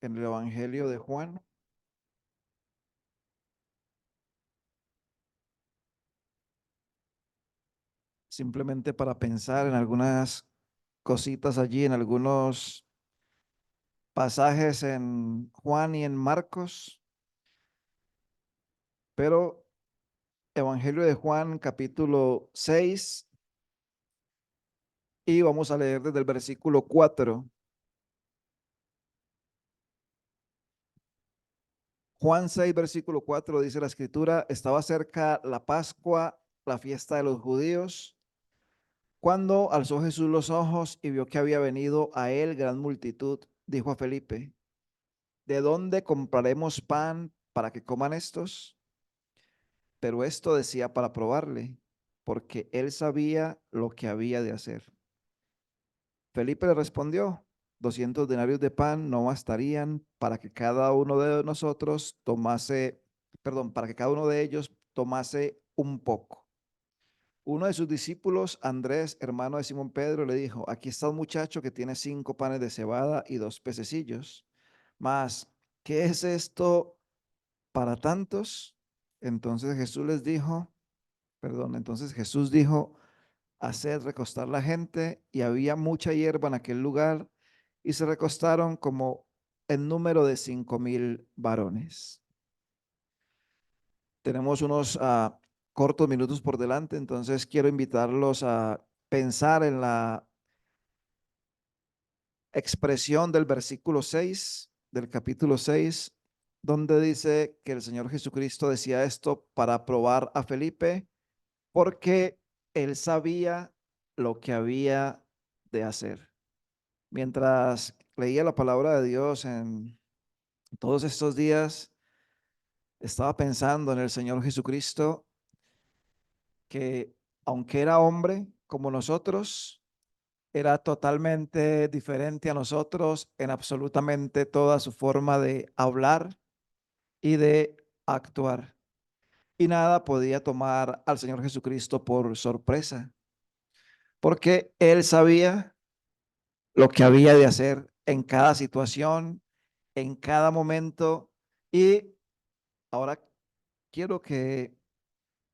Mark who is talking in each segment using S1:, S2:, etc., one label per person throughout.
S1: en el Evangelio de Juan, simplemente para pensar en algunas cositas allí, en algunos pasajes en Juan y en Marcos, pero Evangelio de Juan capítulo 6 y vamos a leer desde el versículo 4. Juan 6 versículo 4 dice la escritura: estaba cerca la Pascua, la fiesta de los judíos. Cuando alzó Jesús los ojos y vio que había venido a él gran multitud, dijo a Felipe: ¿de dónde compraremos pan para que coman estos? Pero esto decía para probarle, porque él sabía lo que había de hacer. Felipe le respondió: 200 denarios de pan no bastarían para que cada uno de nosotros tomase, perdón, para que cada uno de ellos tomase un poco. Uno de sus discípulos, Andrés, hermano de Simón Pedro, le dijo: aquí está un muchacho que tiene 5 panes de cebada y 2 pececillos. Mas, ¿qué es esto para tantos? Entonces Jesús dijo: haced recostar la gente, y había mucha hierba en aquel lugar, y se recostaron como en número de 5,000 varones. Tenemos unos cortos minutos por delante, entonces quiero invitarlos a pensar en la expresión del versículo 6 del capítulo 6, donde dice que el Señor Jesucristo decía esto para probar a Felipe, porque él sabía lo que había de hacer. Mientras leía la palabra de Dios en todos estos días, estaba pensando en el Señor Jesucristo, que aunque era hombre como nosotros, era totalmente diferente a nosotros en absolutamente toda su forma de hablar y de actuar. Y nada podía tomar al Señor Jesucristo por sorpresa, porque él sabía lo que había de hacer en cada situación, en cada momento. Y ahora quiero que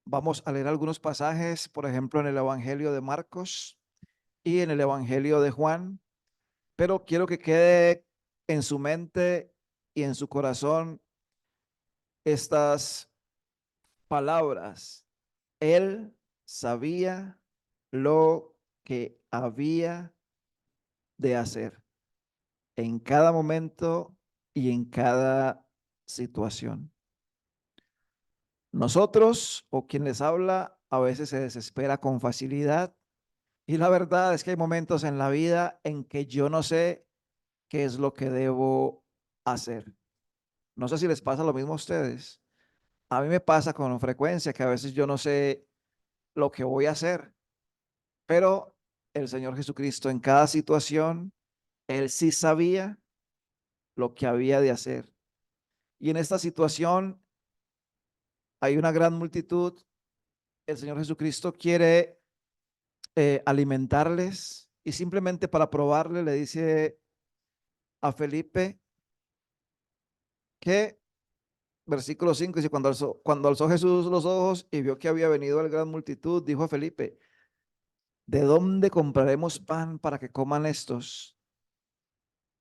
S1: vamos a leer algunos pasajes, por ejemplo, en el Evangelio de Marcos y en el Evangelio de Juan, pero quiero que quede en su mente y en su corazón estas palabras. Él sabía lo que había de hacer en cada momento y en cada situación. Nosotros o quien les habla a veces se desespera con facilidad, y la verdad es que hay momentos en la vida en que yo no sé qué es lo que debo hacer. No sé si les pasa lo mismo a ustedes. A mí me pasa con frecuencia que a veces yo no sé lo que voy a hacer, pero el Señor Jesucristo en cada situación, Él sí sabía lo que había de hacer. Y en esta situación hay una gran multitud. El Señor Jesucristo quiere alimentarles, y simplemente para probarle le dice a Felipe que, versículo 5 dice: cuando alzó Jesús los ojos y vio que había venido la gran multitud, dijo a Felipe: ¿de dónde compraremos pan para que coman estos?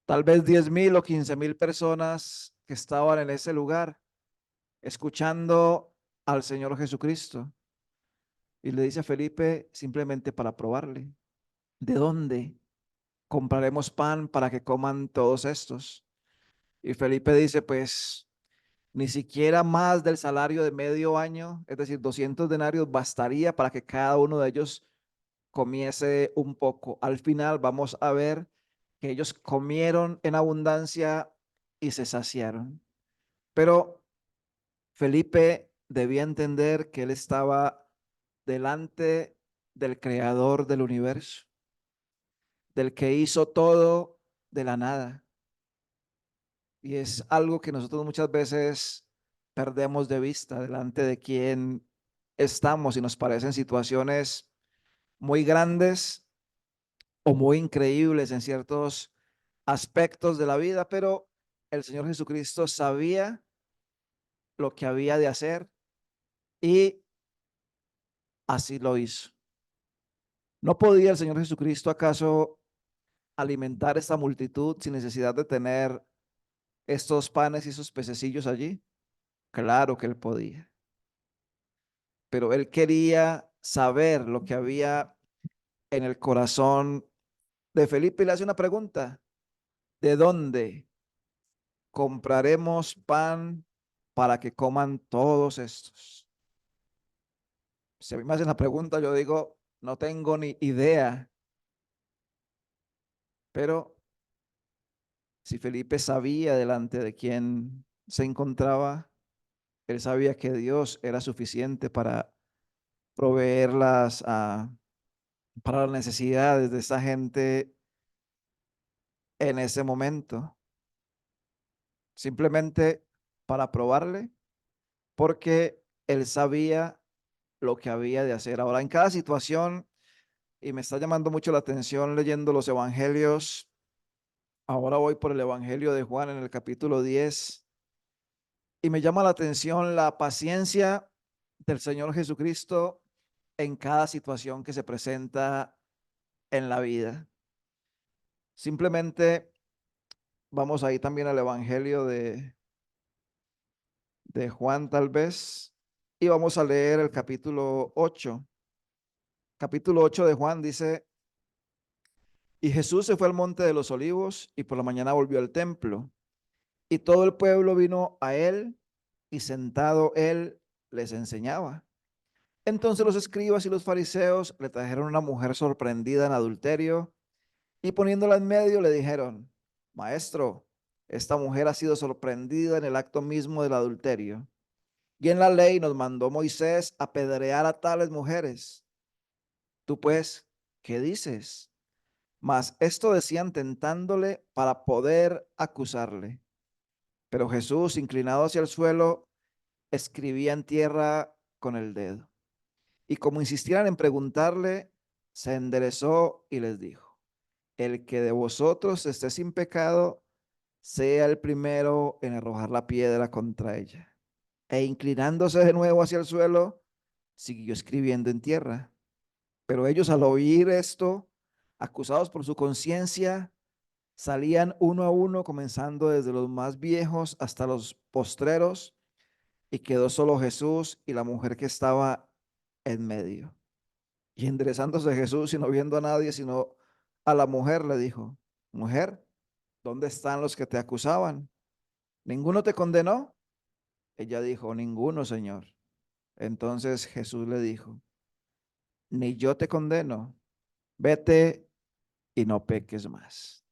S1: Tal vez 10,000 o 15,000 personas que estaban en ese lugar escuchando al Señor Jesucristo. Y le dice a Felipe simplemente para probarle: ¿de dónde compraremos pan para que coman todos estos? Y Felipe dice: pues ni siquiera más del salario de medio año, es decir, 200 denarios, bastaría para que cada uno de ellos comiese un poco. Al final vamos a ver que ellos comieron en abundancia y se saciaron. Pero Felipe debía entender que él estaba delante del creador del universo, del que hizo todo de la nada. Y es algo que nosotros muchas veces perdemos de vista, delante de quien estamos, y nos parecen situaciones muy grandes o muy increíbles en ciertos aspectos de la vida, pero el Señor Jesucristo sabía lo que había de hacer y así lo hizo. ¿No podía el Señor Jesucristo acaso alimentar esta multitud sin necesidad de tener estos panes y esos pececillos allí? Claro que él podía, pero él quería saber lo que había en el corazón de Felipe y le hace una pregunta: ¿de dónde compraremos pan para que coman todos estos? Si a mí me hacen la pregunta, yo digo, no tengo ni idea, pero si Felipe sabía delante de quién se encontraba, él sabía que Dios era suficiente para proveer para las necesidades de esa gente en ese momento, simplemente para probarle, porque él sabía lo que había de hacer. Ahora, en cada situación, y me está llamando mucho la atención leyendo los evangelios, ahora voy por el evangelio de Juan en el capítulo 10, y me llama la atención la paciencia del Señor Jesucristo en cada situación que se presenta en la vida. Simplemente vamos ahí también al evangelio de Juan tal vez, y vamos a leer el capítulo 8. Capítulo 8 de Juan dice: y Jesús se fue al monte de los olivos y por la mañana volvió al templo. Y todo el pueblo vino a él y sentado él les enseñaba. Entonces los escribas y los fariseos le trajeron una mujer sorprendida en adulterio y poniéndola en medio le dijeron: Maestro, esta mujer ha sido sorprendida en el acto mismo del adulterio. Y en la ley nos mandó Moisés apedrear a tales mujeres. Tú pues, ¿qué dices? Mas esto decían tentándole para poder acusarle. Pero Jesús, inclinado hacia el suelo, escribía en tierra con el dedo. Y como insistieran en preguntarle, se enderezó y les dijo: el que de vosotros esté sin pecado, sea el primero en arrojar la piedra contra ella. E inclinándose de nuevo hacia el suelo, siguió escribiendo en tierra. Pero ellos, al oír esto, acusados por su conciencia, salían uno a uno, comenzando desde los más viejos hasta los postreros, y quedó solo Jesús y la mujer que estaba en medio. Y enderezándose Jesús y no viendo a nadie, sino a la mujer, le dijo: mujer, ¿dónde están los que te acusaban? ¿Ninguno te condenó? Ella dijo: ninguno, Señor. Entonces Jesús le dijo: ni yo te condeno, vete y no peques más.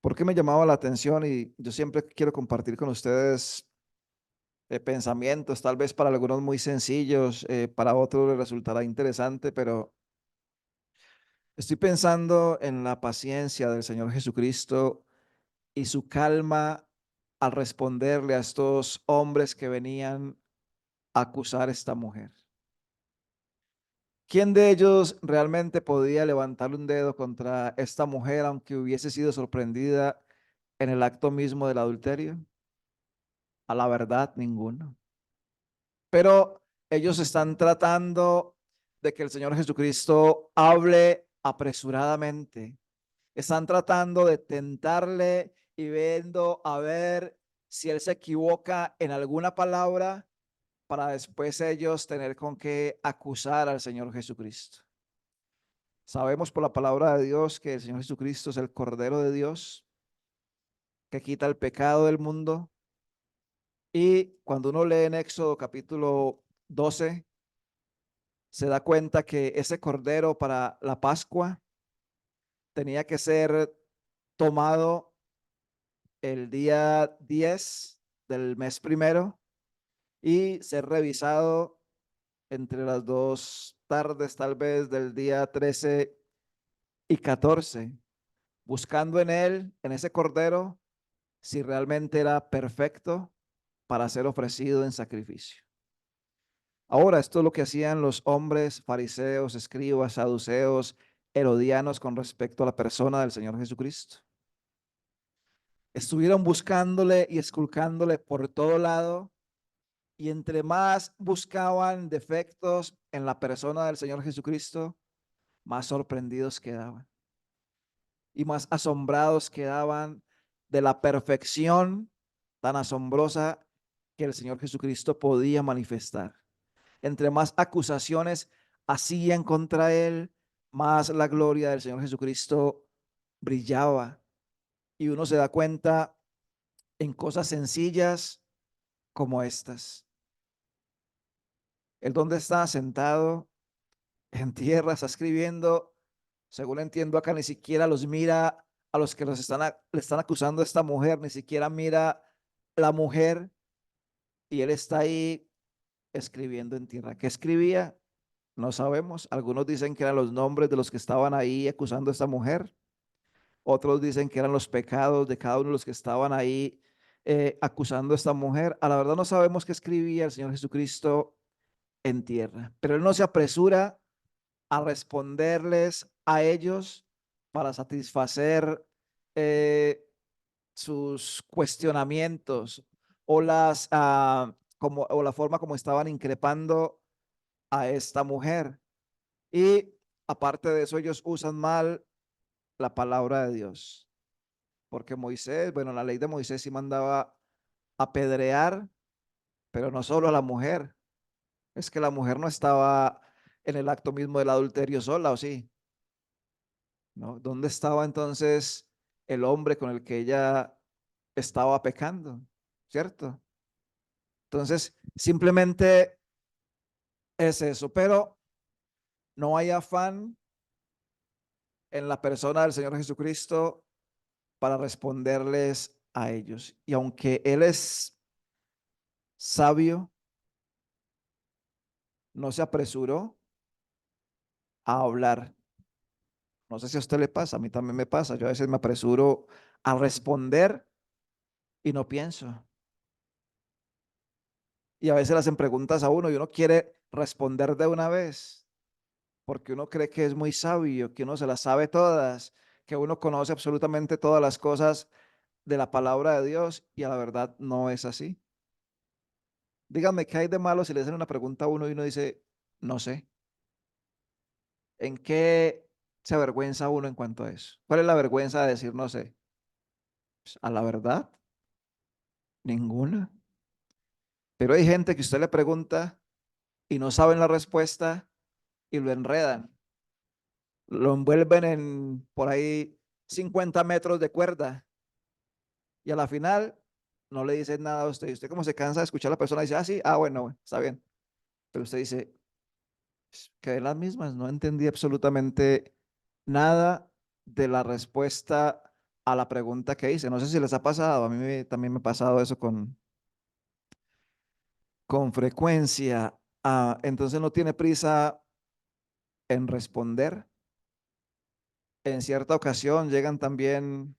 S1: ¿Por qué me llamaba la atención? Y yo siempre quiero compartir con ustedes pensamientos, tal vez para algunos muy sencillos, para otros les resultará interesante, pero estoy pensando en la paciencia del Señor Jesucristo y su calma al responderle a estos hombres que venían a acusar a esta mujer. ¿Quién de ellos realmente podía levantar un dedo contra esta mujer aunque hubiese sido sorprendida en el acto mismo del adulterio? A la verdad, ninguno. Pero ellos están tratando de que el Señor Jesucristo hable apresuradamente. Están tratando de tentarle y viendo a ver si él se equivoca en alguna palabra para después ellos tener con qué acusar al Señor Jesucristo. Sabemos por la palabra de Dios que el Señor Jesucristo es el Cordero de Dios que quita el pecado del mundo. Y cuando uno lee en Éxodo capítulo 12, se da cuenta que ese cordero para la Pascua tenía que ser tomado el día 10 del mes primero y ser revisado entre las dos tardes tal vez del día 13 y 14, buscando en él, en ese cordero, si realmente era perfecto para ser ofrecido en sacrificio. Ahora, esto es lo que hacían los hombres fariseos, escribas, saduceos, herodianos con respecto a la persona del Señor Jesucristo. Estuvieron buscándole y esculcándole por todo lado, y entre más buscaban defectos en la persona del Señor Jesucristo, más sorprendidos quedaban y más asombrados quedaban de la perfección tan asombrosa que el Señor Jesucristo podía manifestar. Entre más acusaciones hacían contra él, más la gloria del Señor Jesucristo brillaba. Y uno se da cuenta en cosas sencillas como estas. El donde está sentado en tierra, está escribiendo, según entiendo acá, ni siquiera los mira a los que le están acusando a esta mujer, ni siquiera mira la mujer, y él está ahí escribiendo en tierra. ¿Qué escribía? No sabemos. Algunos dicen que eran los nombres de los que estaban ahí acusando a esta mujer. Otros dicen que eran los pecados de cada uno de los que estaban ahí acusando a esta mujer. A la verdad no sabemos qué escribía el Señor Jesucristo en tierra, pero él no se apresura a responderles a ellos para satisfacer eh, sus cuestionamientos o o la forma como estaban increpando a esta mujer. Y aparte de eso, ellos usan mal la palabra de Dios, porque Moisés, bueno, la ley de Moisés sí mandaba apedrear, pero no solo a la mujer. Es que la mujer no estaba en el acto mismo del adulterio sola, ¿o sí? ¿No? ¿Dónde estaba entonces el hombre con el que ella estaba pecando? ¿Cierto? Entonces, simplemente es eso, pero no hay afán en la persona del Señor Jesucristo para responderles a ellos. Y aunque Él es sabio, no se apresuró a hablar. No sé si a usted le pasa, a mí también me pasa. Yo a veces me apresuro a responder y no pienso. Y a veces le hacen preguntas a uno y uno quiere responder de una vez, porque uno cree que es muy sabio, que uno se las sabe todas, que uno conoce absolutamente todas las cosas de la palabra de Dios, y a la verdad no es así. Dígame, ¿qué hay de malo si le hacen una pregunta a uno y uno dice, no sé? ¿En qué se avergüenza uno en cuanto a eso? ¿Cuál es la vergüenza de decir no sé? Pues, a la verdad, ninguna. Pero hay gente que usted le pregunta y no saben la respuesta y lo enredan. Lo envuelven en por ahí 50 metros de cuerda y a la final no le dicen nada a usted. Y usted como se cansa de escuchar a la persona dice, ah, sí, ah, bueno, bueno, está bien. Pero usted dice, quedé en las mismas, no entendí absolutamente nada de la respuesta a la pregunta que hice. No sé si les ha pasado, a también me ha pasado eso con frecuencia. Entonces no tiene prisa en responder. En cierta ocasión llegan también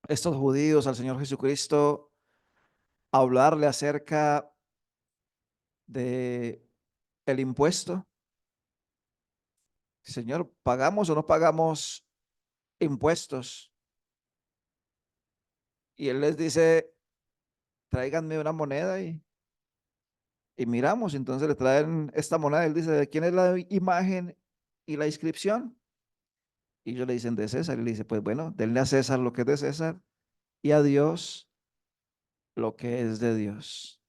S1: estos judíos al Señor Jesucristo a hablarle acerca de el impuesto. Señor, ¿pagamos o no pagamos impuestos? Y él les dice, tráiganme una moneda y miramos. Entonces le traen esta moneda. Él dice, ¿de quién es la imagen y la inscripción? Y ellos le dicen, de César. Y le dice, pues bueno, denle a César lo que es de César y a Dios lo que es de Dios.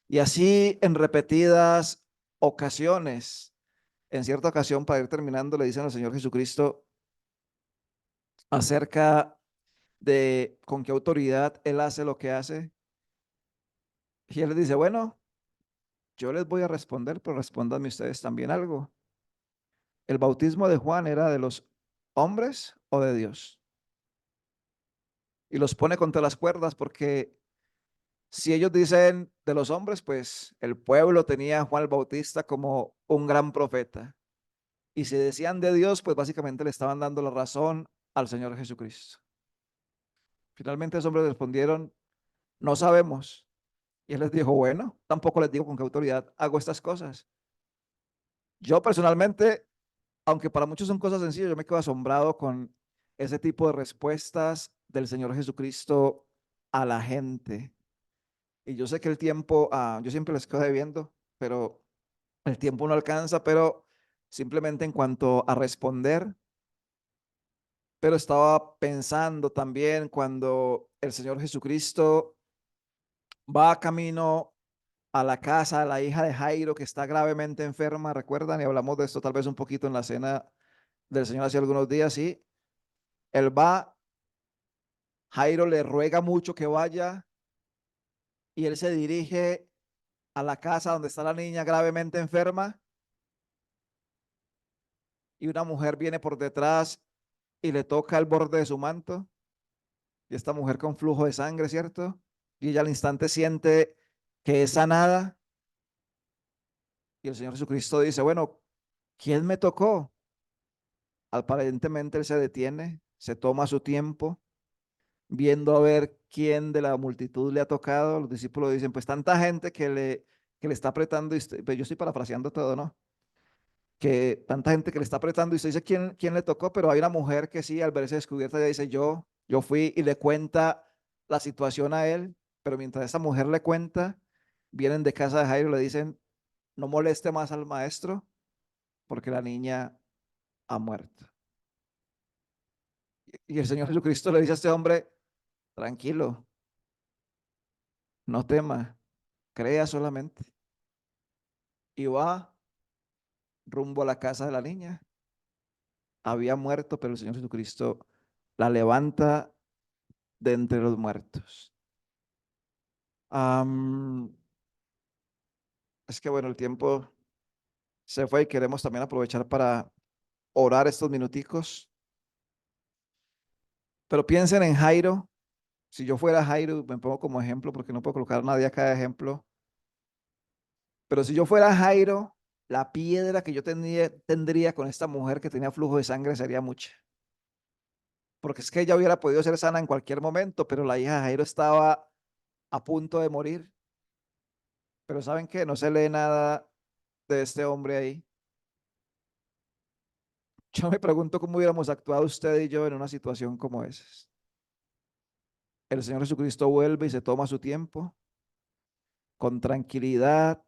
S1: Y así en repetidas ocasiones, en cierta ocasión, para ir terminando, le dicen al Señor Jesucristo acerca de con qué autoridad Él hace lo que hace. Y Él les dice, bueno, yo les voy a responder, pero respóndanme ustedes también algo. ¿El bautismo de Juan era de los hombres o de Dios? Y los pone contra las cuerdas porque si ellos dicen de los hombres, pues el pueblo tenía a Juan el Bautista como un gran profeta. Y si decían de Dios, pues básicamente le estaban dando la razón al Señor Jesucristo. Finalmente los hombres respondieron, no sabemos. Y él les dijo, bueno, tampoco les digo con qué autoridad hago estas cosas. Yo personalmente, aunque para muchos son cosas sencillas, yo me quedo asombrado con ese tipo de respuestas del Señor Jesucristo a la gente. Y yo sé que el tiempo, yo siempre les quedo debiendo, pero el tiempo no alcanza, pero simplemente en cuanto a responder, pero estaba pensando también cuando el Señor Jesucristo va camino a la casa de la hija de Jairo que está gravemente enferma, ¿recuerdan? Y hablamos de esto tal vez un poquito en la cena del Señor hace algunos días, sí. Él va, Jairo le ruega mucho que vaya y él se dirige a la casa donde está la niña gravemente enferma y una mujer viene por detrás y le toca el borde de su manto y esta mujer con flujo de sangre, ¿cierto? Y ella al instante siente que es sanada y el Señor Jesucristo dice, bueno, ¿quién me tocó? Aparentemente él se detiene, se toma su tiempo, viendo a ver quién de la multitud le ha tocado. Los discípulos dicen, pues tanta gente que le está apretando, pues yo estoy parafraseando todo, ¿no? Que tanta gente que le está apretando y usted dice quién le tocó, pero hay una mujer que sí, al verse descubierta, ya dice, yo fui y le cuenta la situación a él, pero mientras esa mujer le cuenta, vienen de casa de Jairo y le dicen, no moleste más al maestro porque la niña ha muerto. Y el Señor Jesucristo le dice a este hombre, tranquilo, no tema, crea solamente. Y va rumbo a la casa de la niña. Había muerto, pero el Señor Jesucristo la levanta de entre los muertos. Am, es que bueno, el tiempo se fue y queremos también aprovechar para orar estos minuticos. Pero piensen en Jairo. Si yo fuera Jairo, me pongo como ejemplo porque no puedo colocar a nadie acá de ejemplo. Pero si yo fuera Jairo, la piedra que yo tendría con esta mujer que tenía flujo de sangre sería mucha. Porque es que ella hubiera podido ser sana en cualquier momento, pero la hija de Jairo estaba a punto de morir. Pero ¿saben qué? No se lee nada de este hombre ahí. Yo me pregunto cómo hubiéramos actuado usted y yo en una situación como esa. El Señor Jesucristo vuelve y se toma su tiempo, con tranquilidad,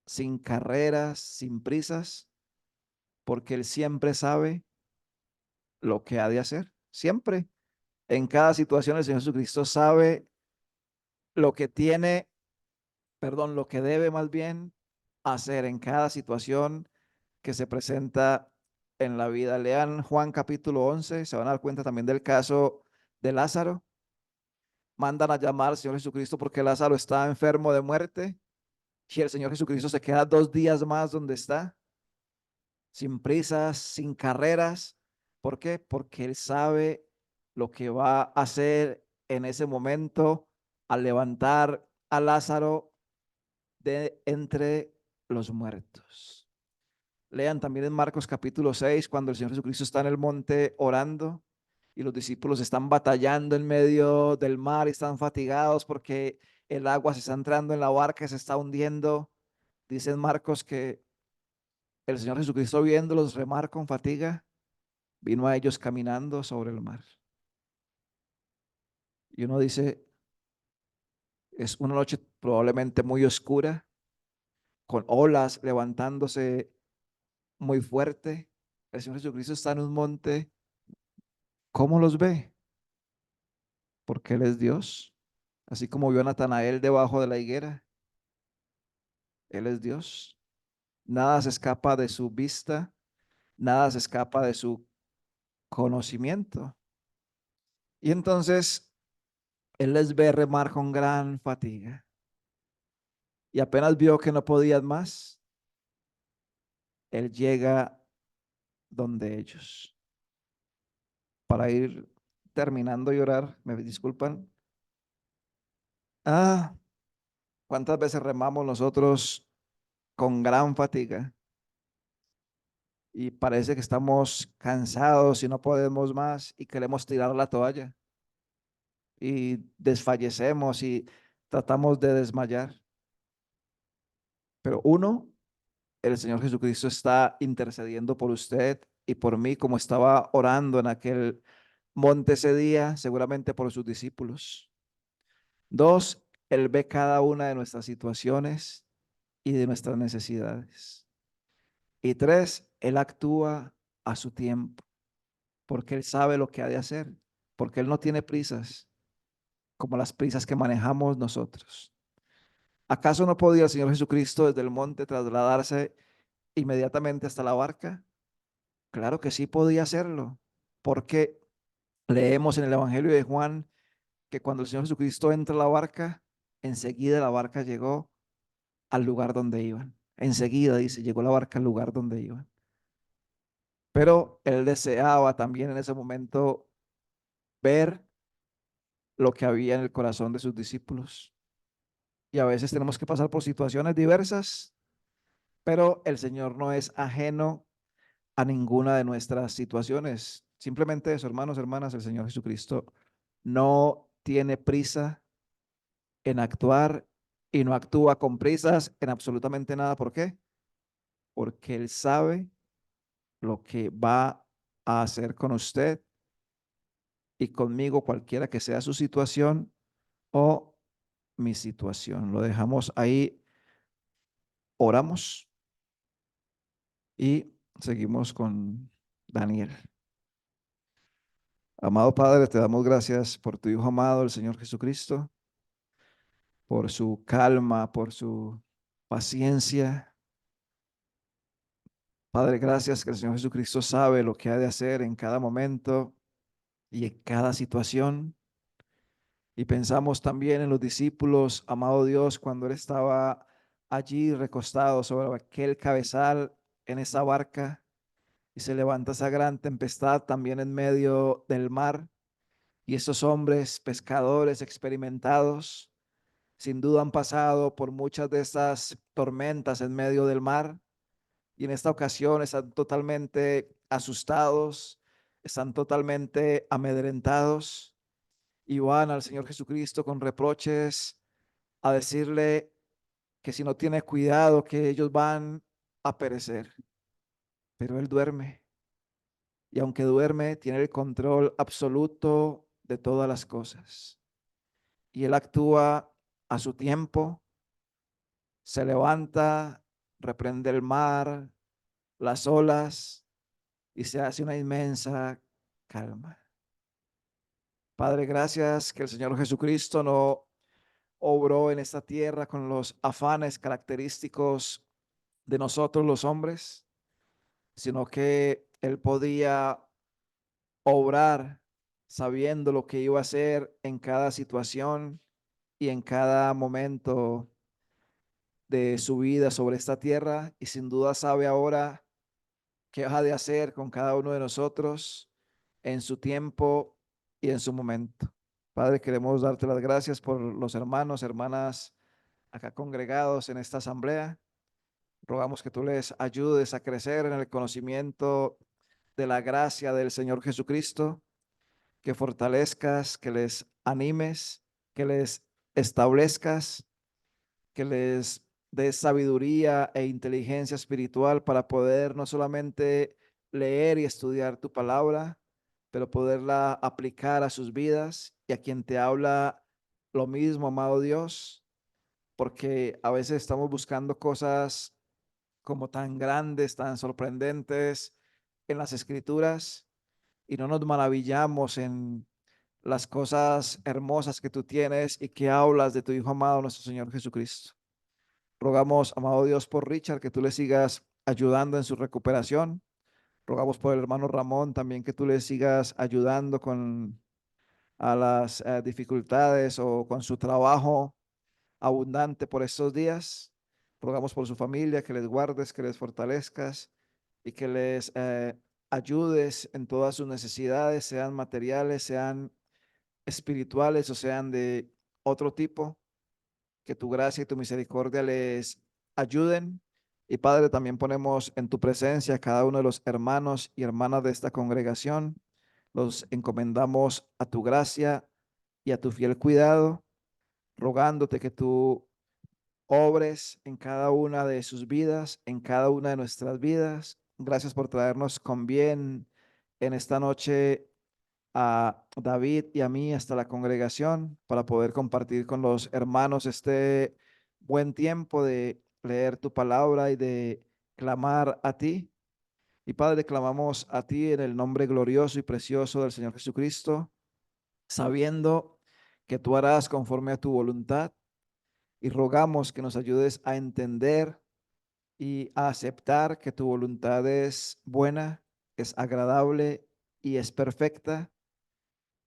S1: sin carreras, sin prisas, porque Él siempre sabe lo que ha de hacer. Siempre. En cada situación el Señor Jesucristo sabe lo que tiene, perdón, lo que debe más bien hacer en cada situación que se presenta en la vida. Lean Juan capítulo 11, se van a dar cuenta también del caso de Lázaro. Mandan a llamar al Señor Jesucristo porque Lázaro está enfermo de muerte y el Señor Jesucristo se queda 2 días más donde está, sin prisas, sin carreras. ¿Por qué? Porque Él sabe lo que va a hacer en ese momento al levantar a Lázaro de entre los muertos. Lean también en Marcos capítulo 6 cuando el Señor Jesucristo está en el monte orando y los discípulos están batallando en medio del mar y están fatigados porque el agua se está entrando en la barca y se está hundiendo. Dicen Marcos que el Señor Jesucristo viéndolos remar con fatiga, vino a ellos caminando sobre el mar. Y uno dice, es una noche probablemente muy oscura, con olas levantándose muy fuerte. El Señor Jesucristo está en un monte. ¿Cómo los ve? Porque Él es Dios. Así como vio a Natanael debajo de la higuera, Él es Dios. Nada se escapa de su vista, nada se escapa de su conocimiento. Y entonces Él les ve remar con gran fatiga. Y apenas vio que no podían más, Él llega donde ellos. Para ir terminando de orar, me disculpan. Ah, ¿cuántas veces remamos nosotros con gran fatiga? Y parece que estamos cansados y no podemos más y queremos tirar la toalla y desfallecemos y tratamos de desmayar. Pero uno, el Señor Jesucristo está intercediendo por usted y por mí como estaba orando en aquel monte ese día, seguramente por sus discípulos. Dos, Él ve cada una de nuestras situaciones y de nuestras necesidades. Y tres, Él actúa a su tiempo, porque Él sabe lo que ha de hacer, porque Él no tiene prisas como las prisas que manejamos nosotros. ¿Acaso no podía el Señor Jesucristo desde el monte trasladarse inmediatamente hasta la barca? Claro que sí podía hacerlo, porque leemos en el Evangelio de Juan que cuando el Señor Jesucristo entra a la barca, enseguida la barca llegó al lugar donde iban. Enseguida, dice, llegó la barca al lugar donde iban. Pero él deseaba también en ese momento ver lo que había en el corazón de sus discípulos. Y a veces tenemos que pasar por situaciones diversas, pero el Señor no es ajeno a ninguna de nuestras situaciones. Simplemente eso, hermanos, hermanas, el Señor Jesucristo no tiene prisa en actuar y no actúa con prisas en absolutamente nada. ¿Por qué? Porque Él sabe lo que va a hacer con usted y conmigo, cualquiera que sea su situación o mi situación. Lo dejamos ahí, oramos y seguimos con Daniel. Amado Padre, te damos gracias por tu Hijo amado, el Señor Jesucristo, por su calma, por su paciencia. Padre, gracias que el Señor Jesucristo sabe lo que ha de hacer en cada momento y en cada situación. Y pensamos también en los discípulos, amado Dios, cuando Él estaba allí recostado sobre aquel cabezal en esa barca y se levanta esa gran tempestad también en medio del mar. Y esos hombres pescadores experimentados, sin duda han pasado por muchas de estas tormentas en medio del mar y en esta ocasión están totalmente asustados, están totalmente amedrentados y van al Señor Jesucristo con reproches a decirle que si no tiene cuidado, que ellos van a perecer. Pero Él duerme y aunque duerme, tiene el control absoluto de todas las cosas. Y Él actúa a su tiempo, se levanta, reprende el mar, las olas y se hace una inmensa calma. Padre, gracias que el Señor Jesucristo no obró en esta tierra con los afanes característicos de nosotros los hombres, sino que Él podía obrar sabiendo lo que iba a hacer en cada situación y en cada momento de su vida sobre esta tierra y sin duda sabe ahora qué ha de hacer con cada uno de nosotros en su tiempo y en su momento. Padre, queremos darte las gracias por los hermanos, hermanas acá congregados en esta asamblea. Rogamos que tú les ayudes a crecer en el conocimiento de la gracia del Señor Jesucristo, que fortalezcas, que les animes, que les establezcas, que les des sabiduría e inteligencia espiritual para poder no solamente leer y estudiar tu palabra, pero poderla aplicar a sus vidas y a quien te habla lo mismo, amado Dios, porque a veces estamos buscando cosas como tan grandes, tan sorprendentes en las escrituras y no nos maravillamos en las cosas hermosas que tú tienes y que hablas de tu Hijo amado, nuestro Señor Jesucristo. Rogamos, amado Dios, por Richard, que tú le sigas ayudando en su recuperación. Rogamos por el hermano Ramón también que tú le sigas ayudando con a las dificultades o con su trabajo abundante por estos días. Rogamos por su familia, que les guardes, que les fortalezcas y que les ayudes en todas sus necesidades, sean materiales, sean espirituales o sean de otro tipo. Que tu gracia y tu misericordia les ayuden. Y Padre, también ponemos en tu presencia a cada uno de los hermanos y hermanas de esta congregación. Los encomendamos a tu gracia y a tu fiel cuidado, rogándote que tú obres en cada una de sus vidas, en cada una de nuestras vidas. Gracias por traernos con bien en esta noche a David y a mí hasta la congregación para poder compartir con los hermanos este buen tiempo de leer tu palabra y de clamar a ti. Y Padre, clamamos a ti en el nombre glorioso y precioso del Señor Jesucristo, sabiendo que tú harás conforme a tu voluntad, y rogamos que nos ayudes a entender y a aceptar que tu voluntad es buena, es agradable y es perfecta.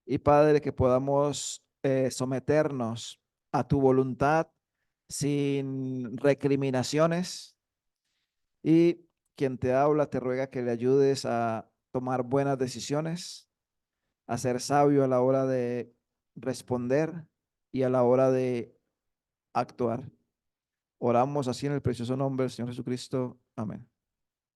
S1: Y Padre, que podamos someternos a tu voluntad sin recriminaciones. Y quien te habla te ruega que le ayudes a tomar buenas decisiones, a ser sabio a la hora de responder y a la hora de actuar. Oramos así en el precioso nombre del Señor Jesucristo. Amén.